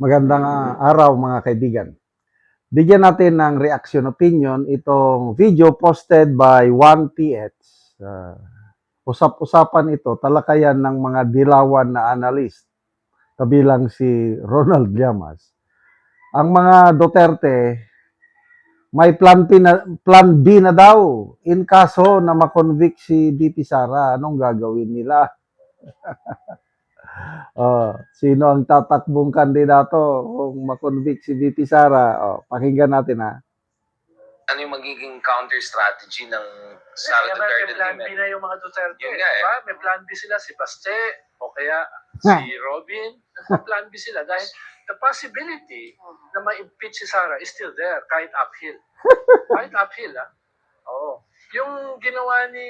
Magandang araw mga kaibigan. Bigyan natin ng reaction opinion itong video posted by 1PH. Usap-usapan ito, talakayan ng mga dilawan na analyst, kabilang si Ronald Llamas. Ang mga Duterte, may plan B na daw in kaso na makonvict si BP Sara. Anong gagawin nila? Sino ang tatakbong kandidato kung makonvict si VP Sara? Pakinggan natin ha. Ano yung magiging counter strategy ng Sara Duterte? May plan B na yung mga Duterte. Yun nga diba? May plan B sila, si Baste, o kaya si Robin. May plan B sila dahil the possibility na ma-impeach si Sara is still there, kahit uphill. Kahit uphill, ha? Oo. Yung ginawa ni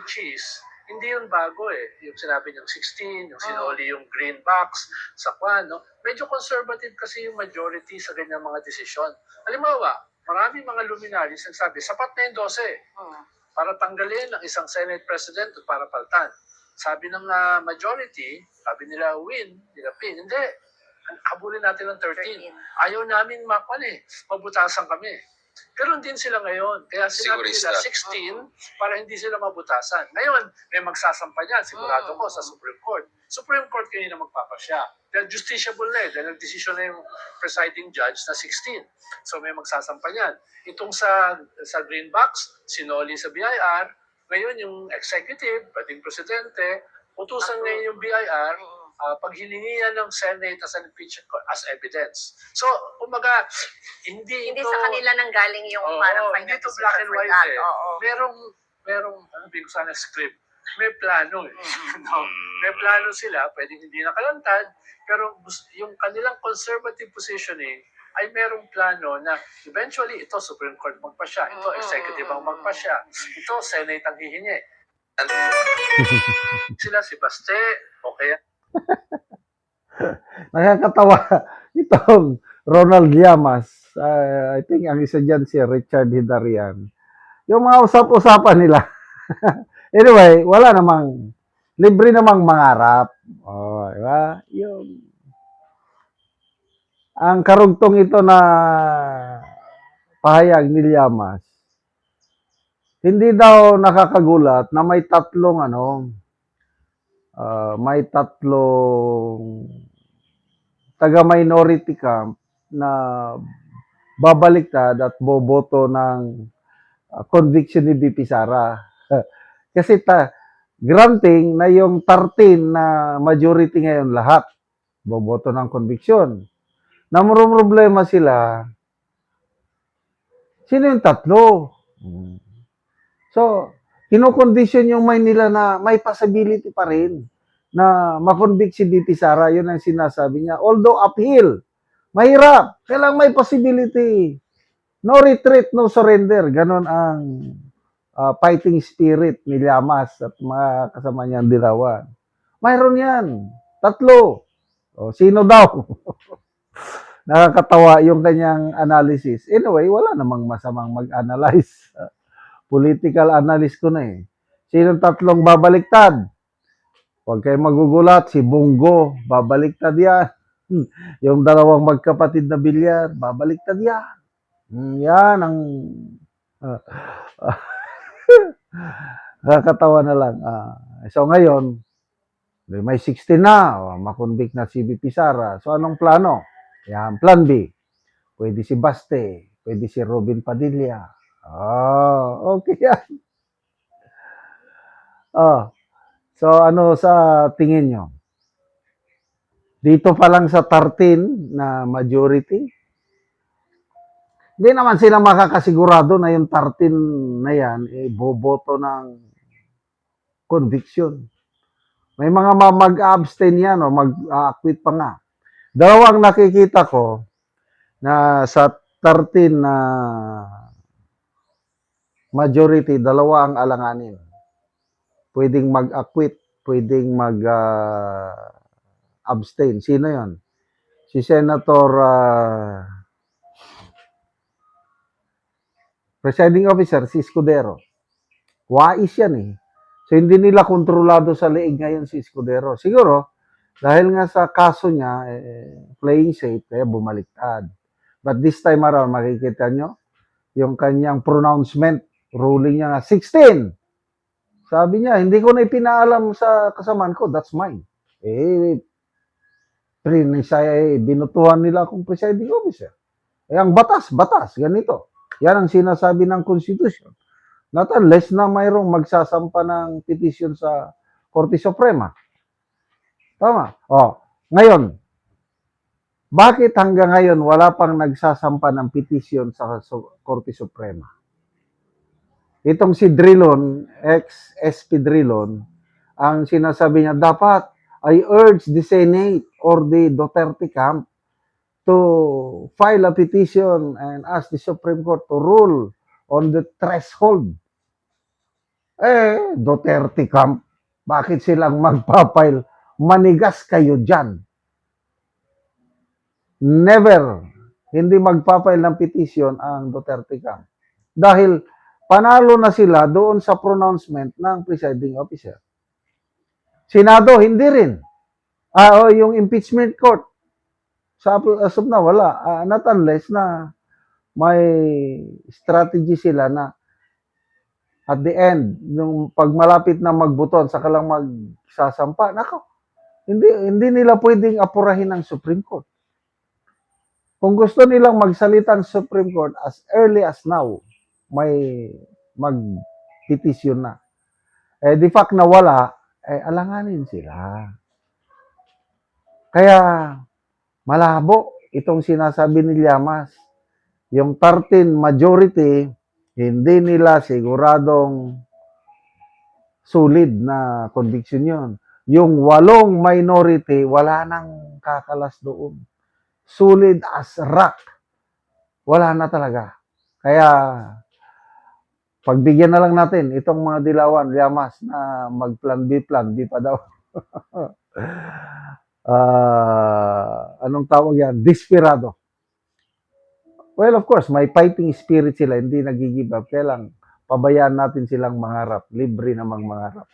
Cheese, hindi yun bago eh. Yung sinabi niyang 16, yung sinuli yung green box sa kwan, no? Medyo conservative kasi yung majority sa ganyang mga desisyon. Halimbawa, maraming mga luminaries nagsabi, sapat na yung 12 para tanggalin ang isang Senate President at para paltan. Sabi ng majority, sabi nila win, nila pin. Hindi, habulin natin ng 13. Ayaw namin mabutasan kami. Ganon din sila ngayon. Kaya sinabi nila 16 para hindi sila mabutasan. Ngayon, may magsasampa niyan, sigurado ko, sa Supreme Court. Supreme Court kayo na magpapasya. Dahil justiciable na eh. Dahil nag-desisyon na yung presiding judge na 16. So may magsasampa niyan. Itong sa green box, sinoli sa BIR. Ngayon, yung executive, pwedeng presidente, utusan ngayon yung BIR, pag hiningi yan ng Senate as an impeachment as evidence. So, kumaga, hindi sa kanila nang galing yung parang hindi ito black and white eh. Merong, ano ko sana script. May plano eh. No? May plano sila, pwedeng hindi nakalantad, pero yung kanilang conservative positioning ay merong plano na eventually ito Supreme Court magpasya, ito executive ang magpasya, ito Senate ang hihingi. Sila si Baste, o kaya Nakakatawa itong Ronald Llamas. I think ang isa dyan si Richard Hidarian. Yung mga usap-usapan nila. Anyway, wala namang, libre namang mangarap. Diba? Ang karugtong ito na pahayag ni Llamas, hindi daw nakakagulat na may tatlong taga-minority camp na babaliktad at boboto ng conviction ni BP Sara. Kasi granting na yung 13 na majority ngayon lahat boboto ng conviction. Namurong problema sila, sino yung tatlo? So, kinokondisyon yung Maynila na may possibility pa rin na makonvict si BP Sara. Yun ang sinasabi niya. Although uphill, mahirap. Kailang may possibility. No retreat, no surrender. Ganon ang fighting spirit ni Llamas at mga kasama niyang dilawan. Mayroon yan. Tatlo. Sino daw? Nakakatawa yung kanyang analysis. Anyway, wala namang masamang mag-analyze. Political analyst ko na eh. Sinong tatlong babaliktad? Huwag kayo magugulat, si Bongo, babaliktad yan. Yung dalawang magkapatid na bilyar, babaliktad yan. Yan ang nakakatawa na lang. So ngayon, may 16 na, makonvict na si BP Sara. So anong plano? Yan, plan B. Pwede si Baste, pwede si Robin Padilla. Okay yan. So ano sa tingin nyo? Dito pa lang sa 13 na majority, hindi naman sila makakasigurado na yung 13 na yan, boboto ng conviction. May mga mag-abstain yan o mag-acquit pa nga. Dalawang nakikita ko na sa 13 na majority, dalawa ang alanganin. Pwedeng mag-acquit, pwedeng mag-abstain. Sino yon? Si Senator Presiding Officer, si Escudero. Wais yan eh. So hindi nila kontrolado sa leeg ngayon si Escudero. Siguro, Dahil nga sa kaso niya, playing safe, kaya bumaliktad. But this time around, makikita nyo, yung kanyang pronouncement, ruling niya nga, 16! Sabi niya, hindi ko na ipinaalam sa kasamaan ko, that's mine. Binutuhan nila akong presiding officer. Ang batas, ganito. Yan ang sinasabi ng Constitution. Not unless na mayroong magsasampa ng petition sa Korte Suprema. Tama? Ngayon, bakit hanggang ngayon wala pang nagsasampa ng petition sa Korte Suprema? Itong si Drilon, ex-SP Drilon, ang sinasabi niya, dapat I urge the Senate or the Duterte camp to file a petition and ask the Supreme Court to rule on the threshold. Duterte camp, bakit silang magpapile? Manigas kayo dyan. Never, hindi magpapile ng petition ang Duterte camp. Dahil panalo na sila doon sa pronouncement ng presiding officer. Senado, hindi rin. Yung impeachment court, as of now, wala. Not unless na may strategy sila na at the end, nung pag malapit na magbuton, saka lang magsasampa, nako, hindi nila pwedeng apurahin ng Supreme Court. Kung gusto nilang magsalita ang Supreme Court as early as now, may mag-petition na. The fact na wala, alanganin sila. Kaya, malabo itong sinasabi ni Llamas. Yung 13 majority, hindi nila siguradong solid na conviction yun. Yung 8 minority, wala nang kakalas doon. Solid as rock. Wala na talaga. Kaya, pagbigyan na lang natin itong mga dilawan, Llamas, na mag-plan B pa daw. Anong tawag yan? Desperado. Well, of course, may fighting spirit sila, hindi nag-give up. Kaya lang, pabayaan natin silang mangarap. Libre namang mangarap.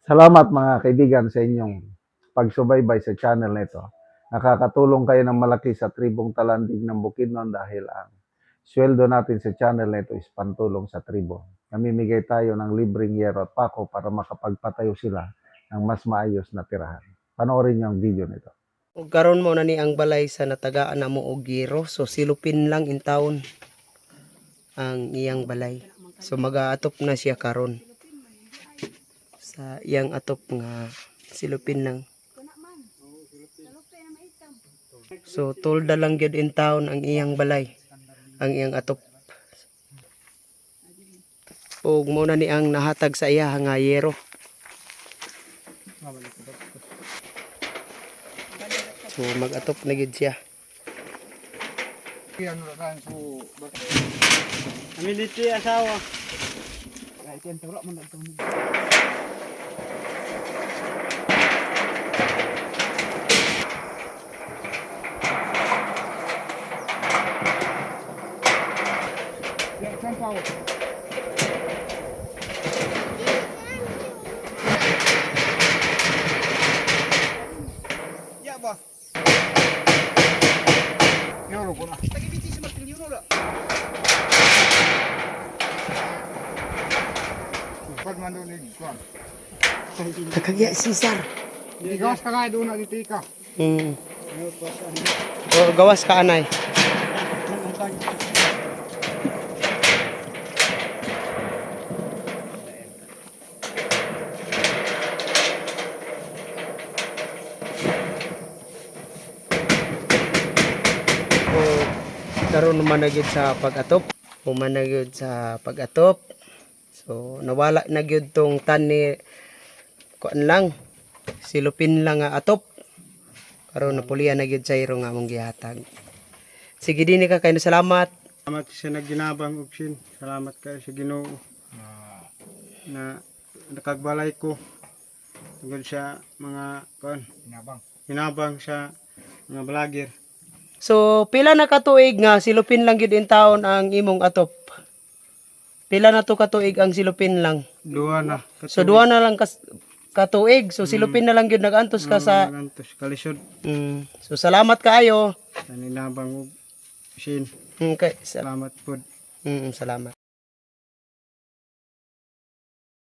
Salamat mga kaibigan sa inyong pagsubaybay sa channel na ito. Nakakatulong kayo ng malaki sa tribong Talandig ng Bukidnon dahil ang sweldo natin sa channel na ito is pantulong sa tribo. Namimigay tayo ng libreng yero at pako para makapagpatayo sila ng mas maayos na tirahan. Panoorin niyo ang video nito. Ug karon mo na ni ang balay sa natagaan na mo og giro, so silupin lang in taon ang iyang balay. So mag-aatop na siya karon sa iyang atop nga silupin lang. So tolda lang gyud in taon ang iyang balay, ang iyang atop. Ug mo na ni ang nahatag sa iya nga yero. So mag-atop na gid siya. Militi asawa. Kakagya Cesar. Gawas ka nga doon na dito ka. O gawas ka anay. O karon naman na gyud sa pag-atop. Human na gyud sa pag-atop. So nawala na gyud tong tani kuan lang. Silupin lang nga atop. Karon napulian na gyud sa iro nga among gihatag. Sige dinhi ka kay salamat. Salamat sa nagginabang option. Salamat kayo sa Ginoo. Na nakagbalay ko tungkol sa mga hinabang sa mga vlogger. So pila na katuig nga silupin lang gyud in taon ang imong atop. Pila na to katuig ang silupin lang. Duha na. So duha na lang katuig. So silupin na lang gyud nagantos ka sa Antos kalisod. So salamat kaayo. Taninabang og Shin. Okay, Salamat po. salamat.